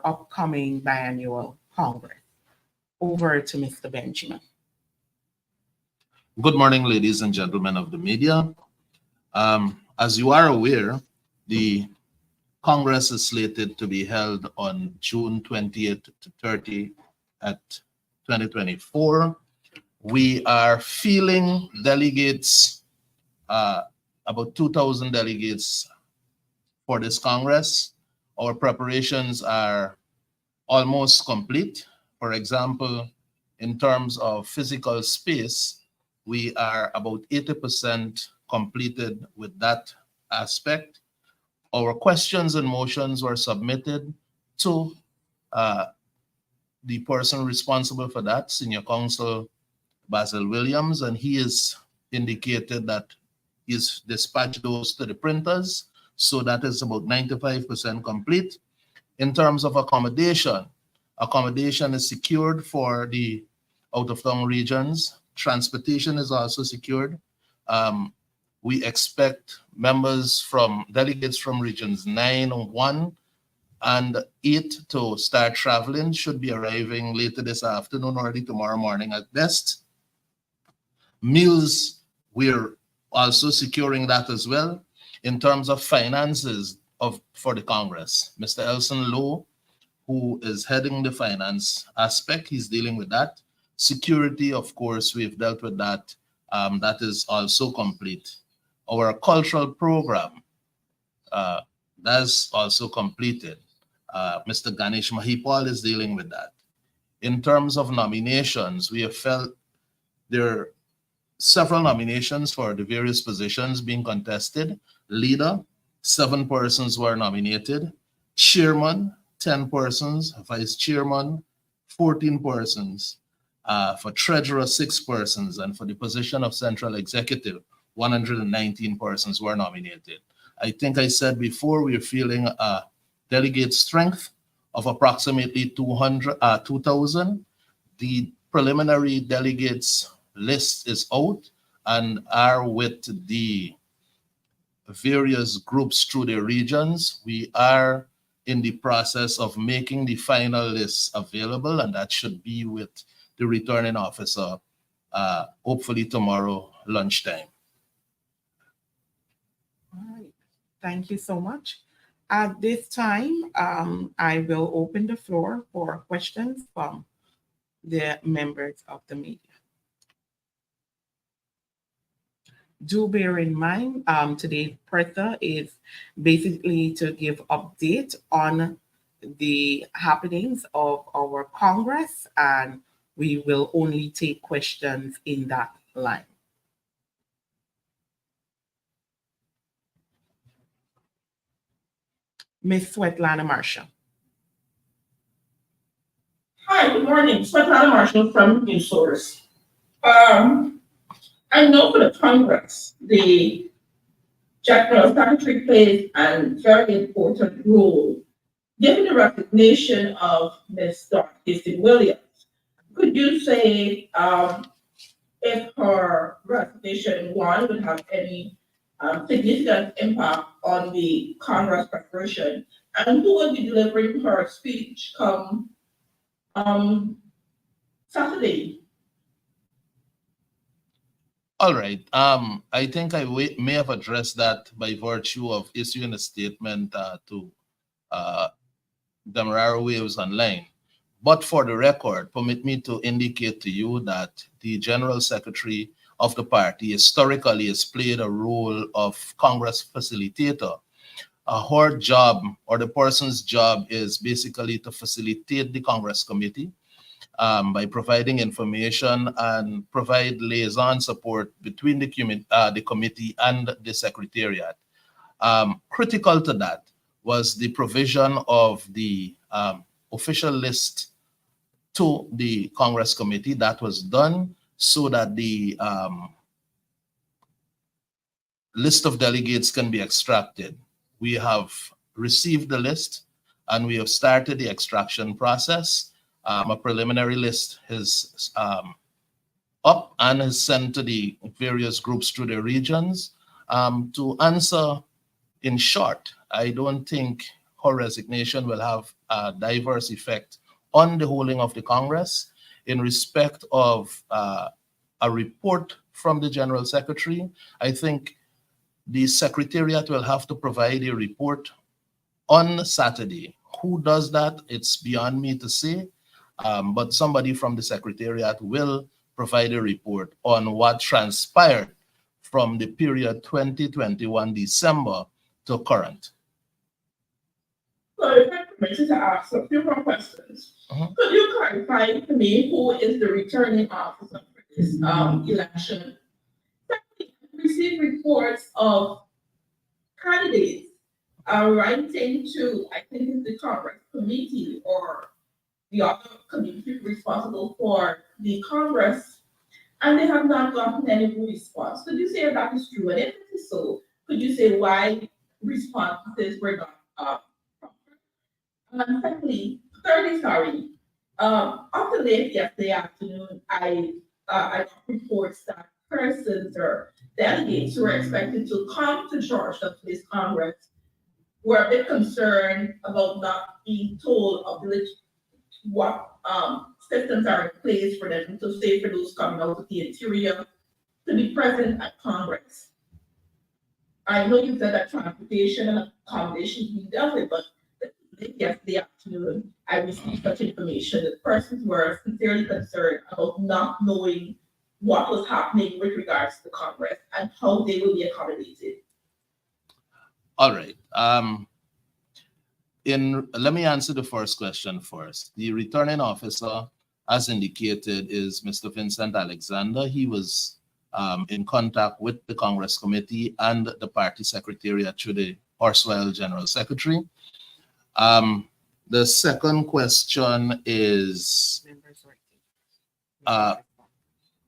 upcoming biannual Congress. Over to Mr. Benjamin. Good morning, ladies and gentlemen of the media. As you are aware, the Congress is slated to be held on June 20th to 30th at 2024. We are fielding delegates, about 2,000 delegates for this Congress. Our preparations are almost complete. For example, in terms of physical space, we are about 80% completed with that aspect. Our questions and motions were submitted to the person responsible for that, Senior Counsel Basil Williams, and he has indicated that he's dispatched those to the printers. So that is about 95% complete. In terms of accommodation is secured for the out-of-town regions. Transportation is also secured. We expect delegates from regions 9, 1, and 8 to start traveling, should be arriving later this afternoon or early tomorrow morning at best. Meals, we're also securing that as well. In terms of finances for the Congress, Mr. Elson Lowe, who is heading the finance aspect, he's dealing with that. Security, of course, we've dealt with that. That is also complete. Our cultural program, that's also completed. Mr. Ganesh Mahipal is dealing with that. In terms of nominations, we have felt there are several nominations for the various positions being contested. Leader, 7 persons were nominated. Chairman, 10 persons. Vice chairman, 14 persons. For treasurer, 6 persons. And for the position of central executive, 119 persons were nominated. I think I said before, we're feeling a delegate strength of approximately 2,000. The preliminary delegates list is out and are with the various groups through the regions. We are in the process of making the final list available, and that should be with the returning officer, hopefully tomorrow lunchtime. All right. Thank you so much. At this time, I will open the floor for questions from the members of the media. Do bear in mind, today's presser is basically to give update on the happenings of our Congress, and we will only take questions in that line. Ms. Svetlana Marshall. Hi, good morning. Svetlana Marshall from News Source. I know for the Congress, the General Secretary plays a very important role. Given the resignation of Ms. Dorothy Williams, could you say if her resignation, one, would have any significant impact on the Congress preparation, and who will be delivering her speech come Saturday? All right. I think I may have addressed that by virtue of issuing a statement to Demerara Waves Online. But for the record, permit me to indicate to you that the General Secretary of the party historically has played a role of Congress facilitator. Her job, or the person's job, is basically to facilitate the Congress committee by providing information and provide liaison support between the committee and the Secretariat. Critical to that was the provision of the official list to the Congress committee. That was done so that the list of delegates can be extracted. We have received the list and we have started the extraction process. A preliminary list is up and is sent to the various groups through the regions. To answer in short, I don't think her resignation will have diverse effect on the holding of the Congress in respect of a report from the General Secretary. I think the Secretariat will have to provide a report on Saturday. Who does that? It's beyond me to say, but somebody from the Secretariat will provide a report on what transpired from the period 2021 December to current. So if I'm permitted to ask a few more questions, could you clarify to me who is the returning officer for this election? Secondly, I received reports of candidates writing to, I think it's the Congress committee or the other committee responsible for the Congress, and they have not gotten any response. Could you say if that is true? And if it is so, could you say why responses were not thirdly, sorry. Up to late yesterday afternoon, I got reports that persons or delegates who were expected to come to Georgia for this Congress were a bit concerned about not being told of what systems are in place for them to say for those coming out of the interior to be present at Congress. I know you said that transportation and accommodation be dealt with, but yesterday afternoon, I received such information that persons were sincerely concerned about not knowing what was happening with regards to the Congress and how they will be accommodated. All right. Let me answer the first question first. The returning officer, as indicated, is Mr. Vincent Alexander. He was in contact with the Congress committee and the party secretariat through the erstwhile General Secretary. The second question is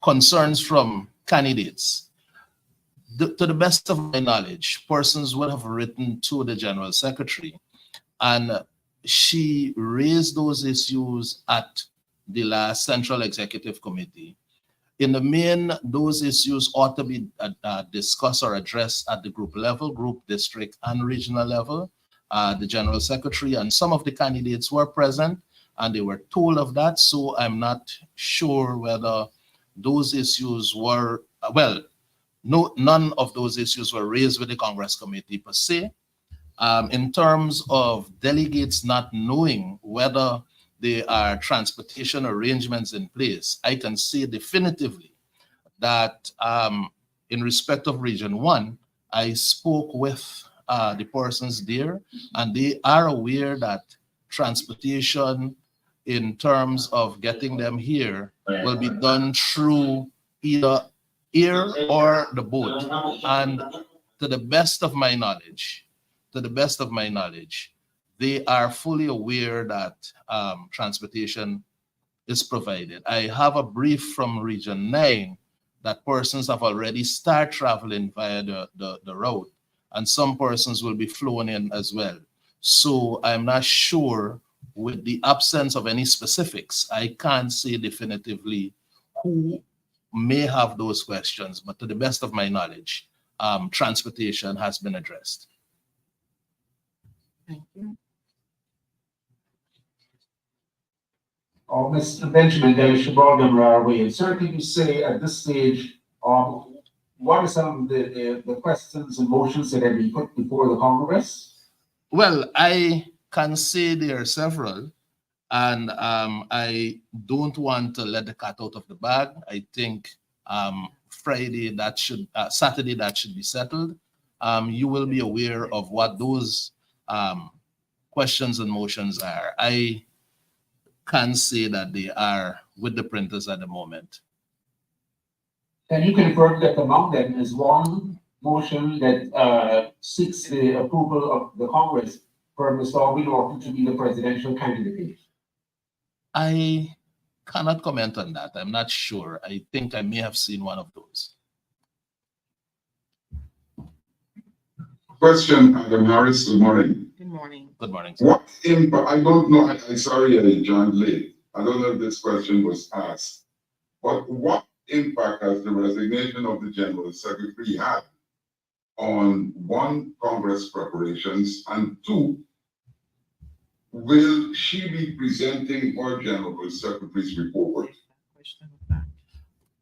concerns from candidates. To the best of my knowledge, persons would have written to the General Secretary, and she raised those issues at the last Central Executive Committee. In the main, those issues ought to be discussed or addressed at the group level, group, district, and regional level. The General Secretary and some of the candidates were present and they were told of that. So I'm not sure whether those issues were, none of those issues were raised with the Congress committee per se. In terms of delegates not knowing whether there are transportation arrangements in place, I can say definitively that in respect of Region 1, I spoke with the persons there, and they are aware that transportation in terms of getting them here will be done through either air or the boat. And to the best of my knowledge, they are fully aware that transportation is provided. I have a brief from Region 9 that persons have already started traveling via the route, and some persons will be flown in as well. So I'm not sure, with the absence of any specifics, I can't say definitively who may have those questions, but to the best of my knowledge, transportation has been addressed. Thank you. Mr. Benjamin, certainly you say at this stage, what are some of the questions and motions that have been put before the Congress? Well, I can say there are several, and I don't want to let the cat out of the bag. I think Saturday that should be settled. You will be aware of what those questions and motions are. I can say that they are with the printers at the moment. Can you confirm that among them is one motion that seeks the approval of the Congress for Mr. Aubrey Norton to be the presidential candidate? I cannot comment on that. I'm not sure. I think I may have seen one of those. Question, Adam Harris. Good morning. Good morning. Good morning. What impact? I don't know. I'm sorry, I joined late. I don't know if this question was asked, but what impact has the resignation of the General Secretary had on one, Congress preparations, and two, will she be presenting her general secretary's report?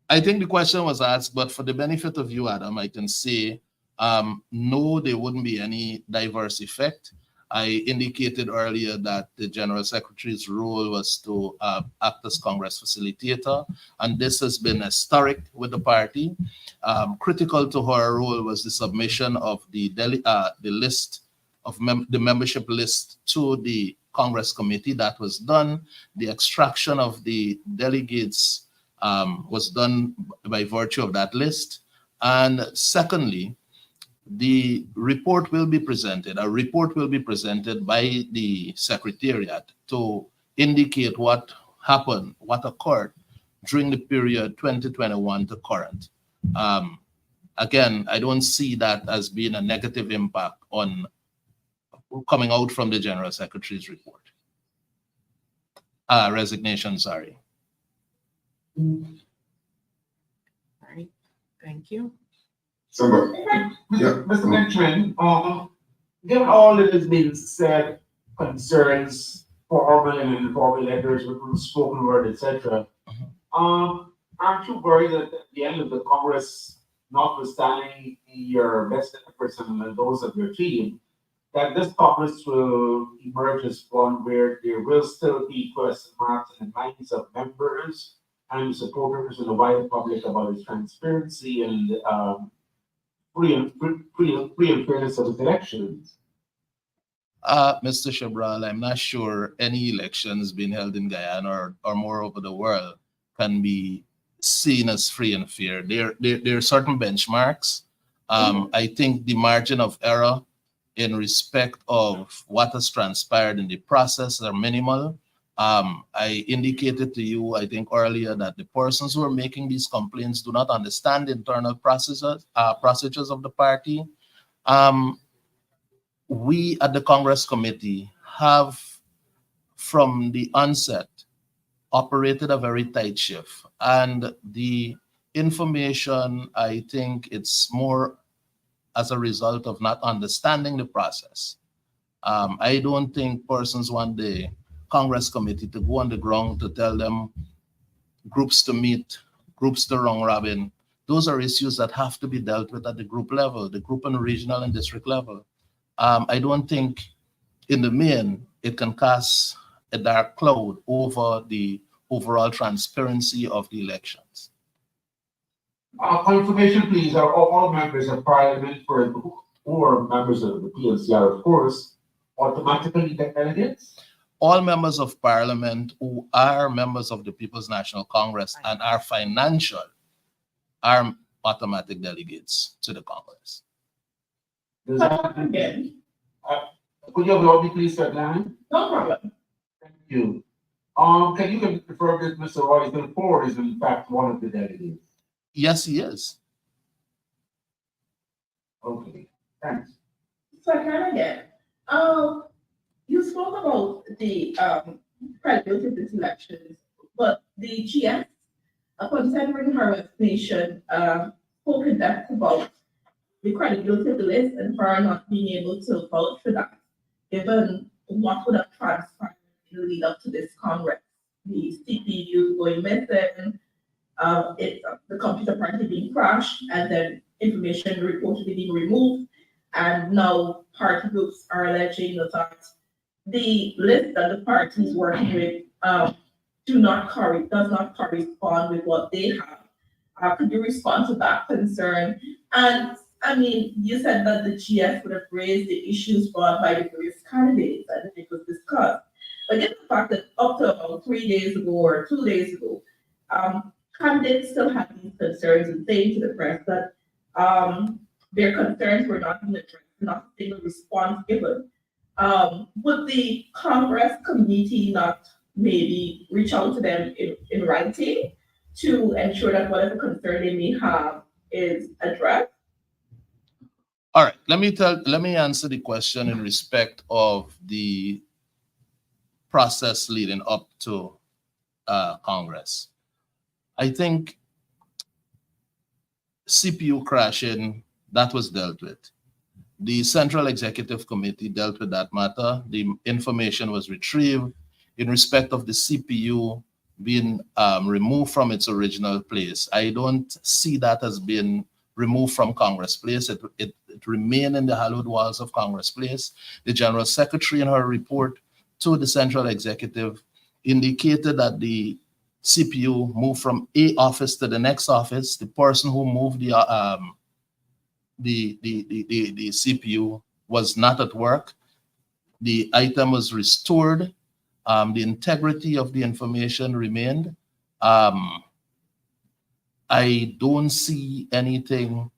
I think the question was asked, but for the benefit of you, Adam, I can say no, there wouldn't be any diverse effect. I indicated earlier that the General Secretary's role was to act as Congress facilitator, and this has been historic with the party. Critical to her role was the submission of the list of the membership list to the Congress committee. That was done. The extraction of the delegates was done by virtue of that list. And secondly, the report will be presented. A report will be presented by the Secretariat to indicate what happened, what occurred during the period 2021 to current. Again, I don't see that as being a negative impact on coming out from the General Secretary's report. Resignation, sorry. All right, thank you. Somebody, yeah. Mr. Benjamin, given all that has been said, concerns, formal and informal letters, written, spoken word, etc., aren't you worried that at the end of the Congress, notwithstanding your best efforts and those of your team, that this Congress will emerge as one where there will still be question marks in the minds of members and supporters and the wider public about its transparency and free and fairness of the elections? Mr. Cabral, I'm not sure any elections being held in Guyana or more over the world can be seen as free and fair. There are certain benchmarks. I think the margin of error in respect of what has transpired in the process are minimal. I indicated to you, I think earlier, that the persons who are making these complaints do not understand the internal procedures of the party. We at the Congress Committee have, from the onset, operated a very tight shift. And the information, I think it's more as a result of not understanding the process. I don't think persons want the Congress Committee to go on the ground to tell them groups to meet, groups to round robin. Those are issues that have to be dealt with at the group level, the group and regional and district level. I don't think in the main it can cast a dark cloud over the overall transparency of the elections. Confirmation, please. Are all members of Parliament or members of the PNCR, of course, automatically delegates? All members of Parliament who are members of the People's National Congress and are financial are automatic delegates to the Congress. Does that again? Could you have me please, Sir Glenn? No problem. Thank you. Can you confirm that Mr. Royston Ford is in fact one of the delegates? Yes, he is. Okay, thanks. So again, you spoke about the credibility of this elections, but the GS, upon tendering her resignation, spoke in depth about the credibility of the list and her not being able to vouch for that, given what would have transpired in the lead up to this Congress. The CPU going missing, the computer apparently being crashed, and then information reportedly being removed. And now party groups are alleging that the list that the party is working with does not correspond with what they have. Could you respond to that concern? And I mean, you said that the GS would have raised the issues brought by the various candidates and it was discussed. But given the fact that up to about 3 days ago or 2 days ago, candidates still have these concerns and saying to the press that their concerns were not being addressed, not a single response given. Would the Congress committee not maybe reach out to them in writing to ensure that whatever concern they may have is addressed? All right, let me answer the question in respect of the process leading up to Congress. I think CPU crashing, that was dealt with. The Central Executive Committee dealt with that matter. The information was retrieved in respect of the CPU being removed from its original place. I don't see that as being removed from Congress Place. It remained in the hallowed walls of Congress Place. The General Secretary in her report to the Central Executive indicated that the CPU moved from a office to the next office. The person who moved the CPU was not at work. The item was restored. The integrity of the information remained. I don't see anything,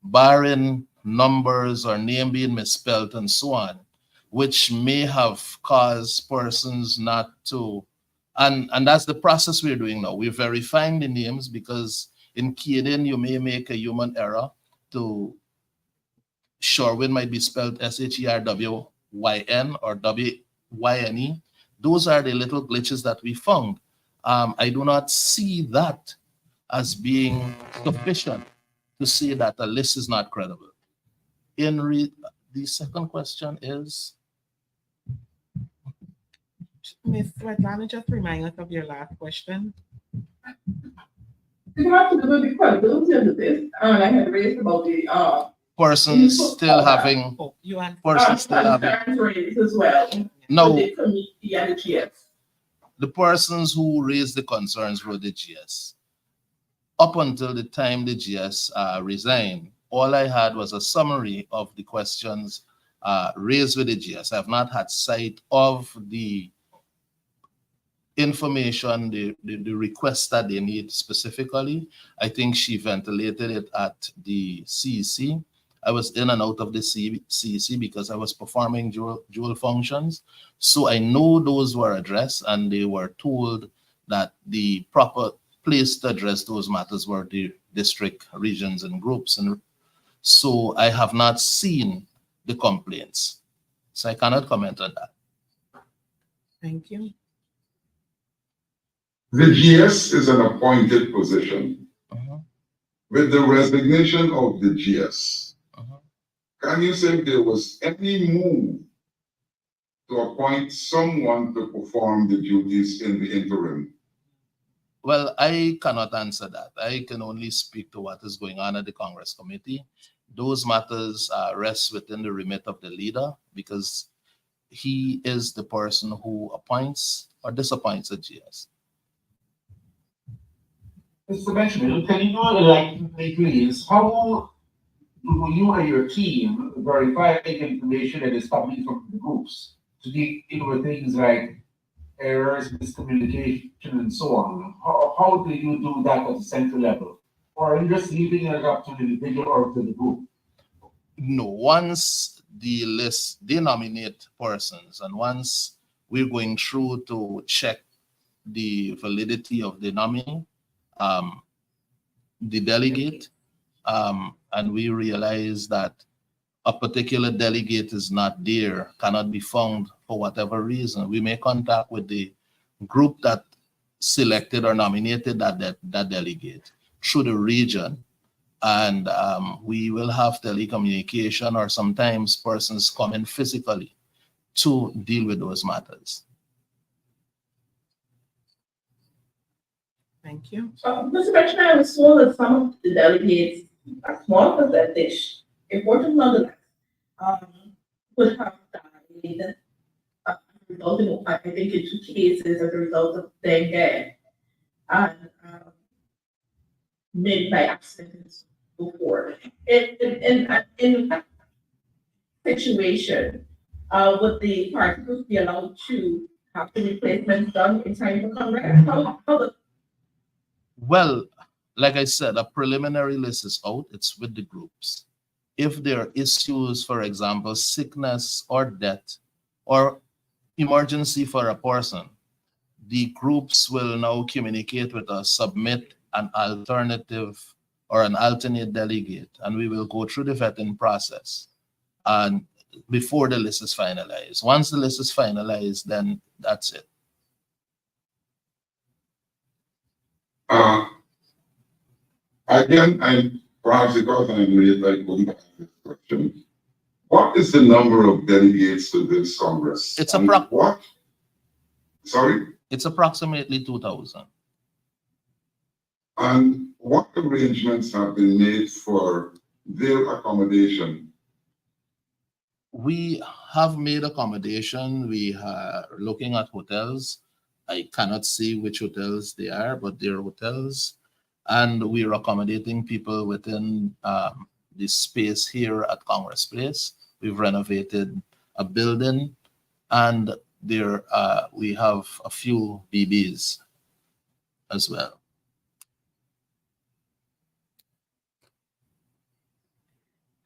barring numbers or name being misspelled and so on, which may have caused persons not to, and that's the process we're doing now. We're verifying the names because in keying you may make a human error to Sherwin might be spelled Sherwyn or Wyne. Those are the little glitches that we found. I do not see that as being sufficient to say that the list is not credible. The second question is? Ms. Svetlana, just remind us of your last question. You have to do the credibility of this, and I had raised about the Persons still having, Oh, you answered. persons still having, concerns raised as well. no, With the committee and the GS. the persons who raised the concerns were the GS. Up until the time the GS resigned, all I had was a summary of the questions raised with the GS. I have not had sight of the information, the request that they need specifically. I think she ventilated it at the CEC. I was in and out of the CEC because I was performing dual functions. So I know those were addressed, and they were told that the proper place to address those matters were the district, regions, and groups. And so I have not seen the complaints. So I cannot comment on that. Thank you. The GS is an appointed position. With the resignation of the GS, can you say if there was any move to appoint someone to perform the duties in the interim? Well, I cannot answer that. I can only speak to what is going on at the Congress Committee. Those matters rest within the remit of the leader because he is the person who appoints or disappoints the GS. Mr. Benjamin, can you enlighten me, please? How do you and your team verify the information that is coming from the groups to deal with things like errors, miscommunication, and so on? How do you do that at the central level? Or are you just leaving it up to the individual or to the group? No, once the list, they nominate persons, and once we're going through to check the validity of the nominee, the delegate, and we realize that a particular delegate is not there, cannot be found for whatever reason, we may contact with the group that selected or nominated that delegate through the region. And we will have telecommunication, or sometimes persons come in physically to deal with those matters. Thank you. Mr. Benjamin, I was told that some of the delegates, a small percentage, important nonetheless, would have died as a result of, I think, in 2 cases as a result of dengue, and maybe by accident and so forth. In that situation, would the party group be allowed to have the replacements done in time for Congress? Well, like I said, a preliminary list is out. It's with the groups. If there are issues, for example, sickness or death or emergency for a person, the groups will now communicate with us, submit an alternative or an alternate delegate, and we will go through the vetting process and before the list is finalized. Once the list is finalized, then that's it. Again, perhaps because I'm late, I couldn't ask this question. what is the number of delegates to this Congress? It's And what? Sorry? It's approximately 2,000. And what arrangements have been made for their accommodation? We have made accommodation. We are looking at hotels. I cannot see which hotels they are, but they're hotels. And we are accommodating people within the space here at Congress Place. We've renovated a building, and there we have a few BBs as well.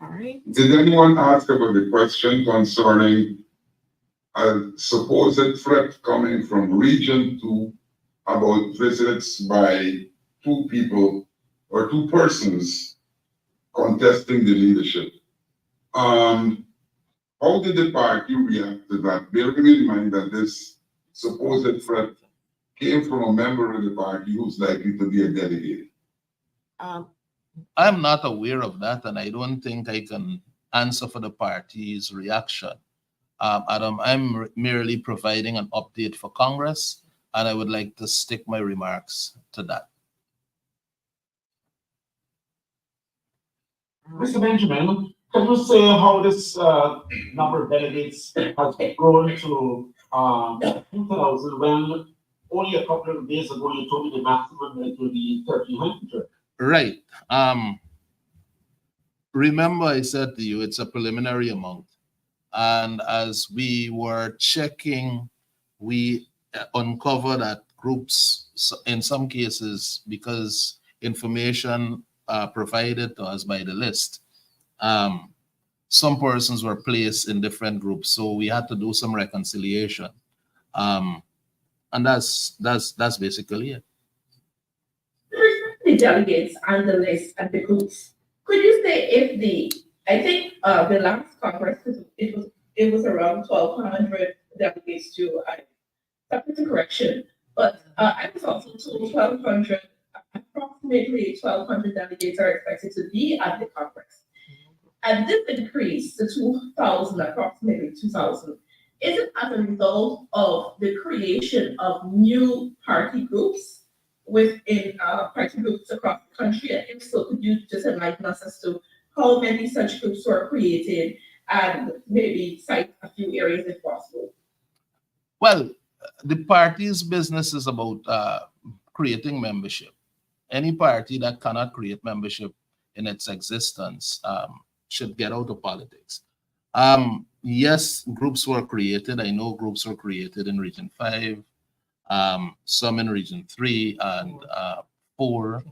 All right. Did anyone ask about the question concerning a supposed threat coming from Region 2 about visits by two people or two persons contesting the leadership? How did the party react to that, bearing in mind that this supposed threat came from a member of the party who's likely to be a delegate? I'm not aware of that, and I don't think I can answer for the party's reaction. Adam, I'm merely providing an update for Congress, and I would like to stick my remarks to that. Mr. Benjamin, can you say how this number of delegates has grown to 2,000 when only a couple of days ago you told me the maximum it will be 1,300? Right. Remember, I said to you, it's a preliminary amount. And as we were checking, we uncovered that groups, in some cases, because information provided to us by the list, some persons were placed in different groups. So we had to do some reconciliation. And that's basically it. The delegates and the list and the groups. Could you say if I think the last Congress, it was around 1,200 delegates to, that's a correction, but I was also told 1,200, approximately 1,200 delegates are expected to be at the Congress. And this increase to 2,000, approximately 2,000, is it as a result of the creation of new party groups within party groups across the country? And if so, could you just enlighten us as to how many such groups were created and maybe cite a few areas if possible? Well, the party's business is about creating membership. Any party that cannot create membership in its existence should get out of politics. Yes, groups were created. I know groups were created in Region 5, some in Region 3 and 4,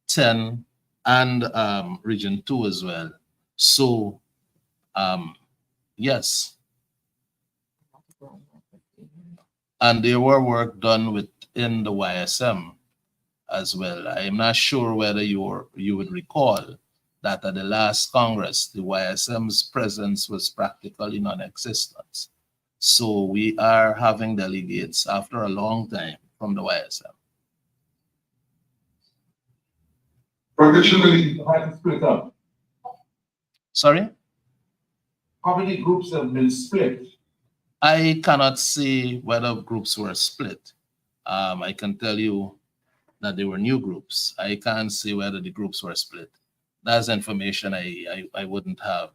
10, and Region 2 as well. So, yes. And there were work done within the YSM as well. I'm not sure whether you would recall that at the last Congress, the YSM's presence was practically non-existent. So we are having delegates after a long time from the YSM. Traditionally, Has it split up? Sorry? How many groups have been split? I cannot say whether groups were split. I can tell you that there were new groups. I can't say whether the groups were split. That's information I wouldn't have.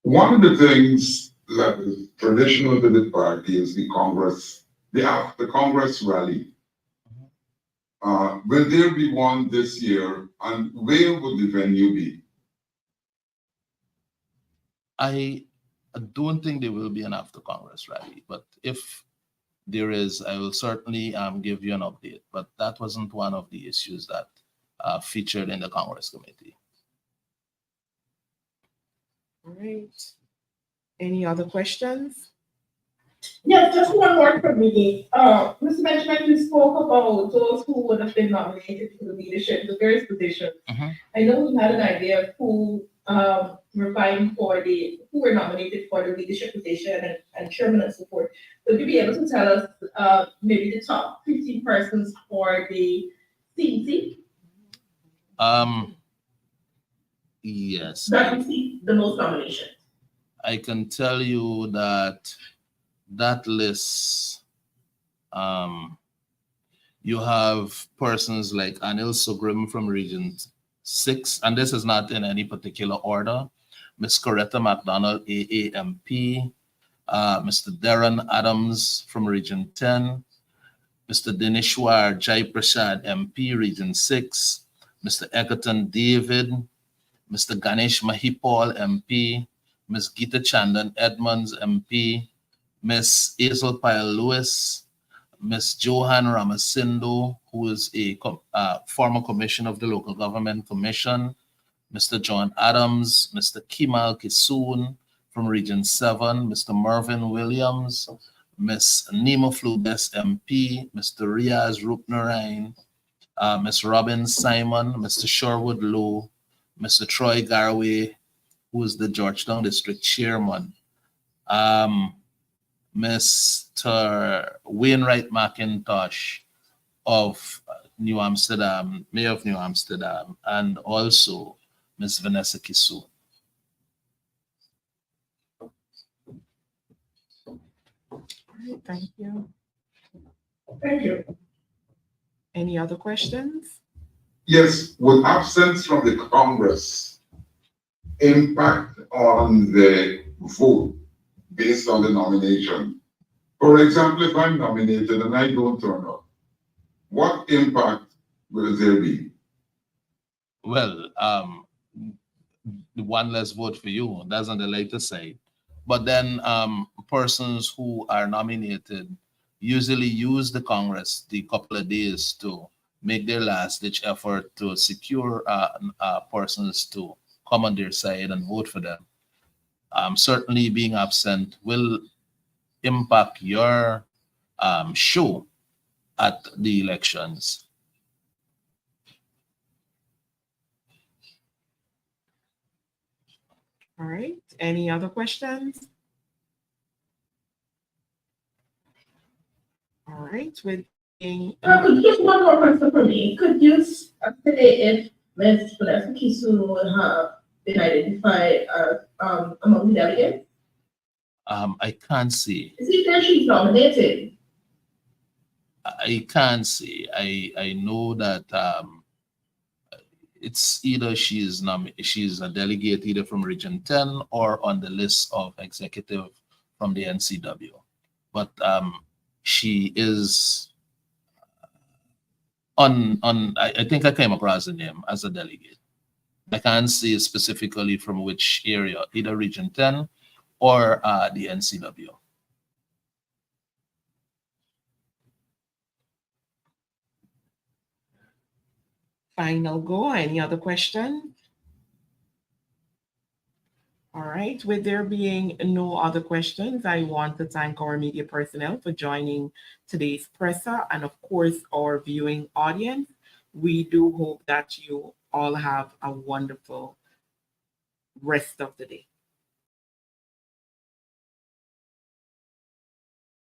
one of the things that is traditional to the party is the Congress, the Congress rally. Will there be one this year, and where would the venue be? I don't think there will be an after Congress rally, but if there is, I will certainly give you an update. But that wasn't one of the issues that featured in the Congress committee. All right. Any other questions? Yes, just one more from me. Mr. Benjamin, you spoke about those who would have been nominated for the leadership, the various positions. I know we had an idea of who who were nominated for the leadership position and chairman and so forth. Would you be able to tell us maybe the top 15 persons for the CEC? Yes, that received the most nominations? I can tell you that that list, you have persons like Anil Sugrim from Region 6, and this is not in any particular order. Ms. Coretta McDonald, AAMP, Mr. Darren Adams from Region 10, Mr. Dineshwar Jaiprasad, MP, Region 6, Mr. Egerton David, Mr. Ganesh Mahipal, MP, Ms. Geeta Chandan Edmonds, MP, Ms. Hazel Pyle Lewis, Ms. Johan Ramasindo, who is a former commissioner of the Local Government Commission, Mr. John Adams, Mr. Kimal Kisoon from Region 7, Mr. Mervyn Williams, Ms. Nima Fludes, MP, Mr. Riaz Rupnarain, Ms. Robin Simon, Mr. Sherwood Lowe, Mr. Troy Garway, who is the Georgetown District Chairman, Mr. Wainwright McIntosh of New Amsterdam, Mayor of New Amsterdam, and also Ms. Vanessa Kisoon. All right, thank you. Thank you. Any other questions? Yes, will absence from the Congress impact on the vote based on the nomination? For example, if I'm nominated and I don't turn up, what impact will there be? Well, the one less vote for you, that's on the later side. But then persons who are nominated usually use the Congress the couple of days to make their last ditch effort to secure persons to come on their side and vote for them. Certainly being absent will impact your show at the elections. All right, any other questions? All right, with being Just one more question for me. Could you say if Ms. Vanessa Kisoon would have been identified as among the delegates? I can't see. Is it that she's nominated? I can't see. I know that it's either she's a delegate either from Region 10 or on the list of executive from the NCW. But she is I think I came across the name as a delegate. I can't see specifically from which area, either Region 10 or the NCW. final go. Any other questions? All right, with there being no other questions, I want to thank our media personnel for joining today's presser and of course our viewing audience. We do hope that you all have a wonderful rest of the day.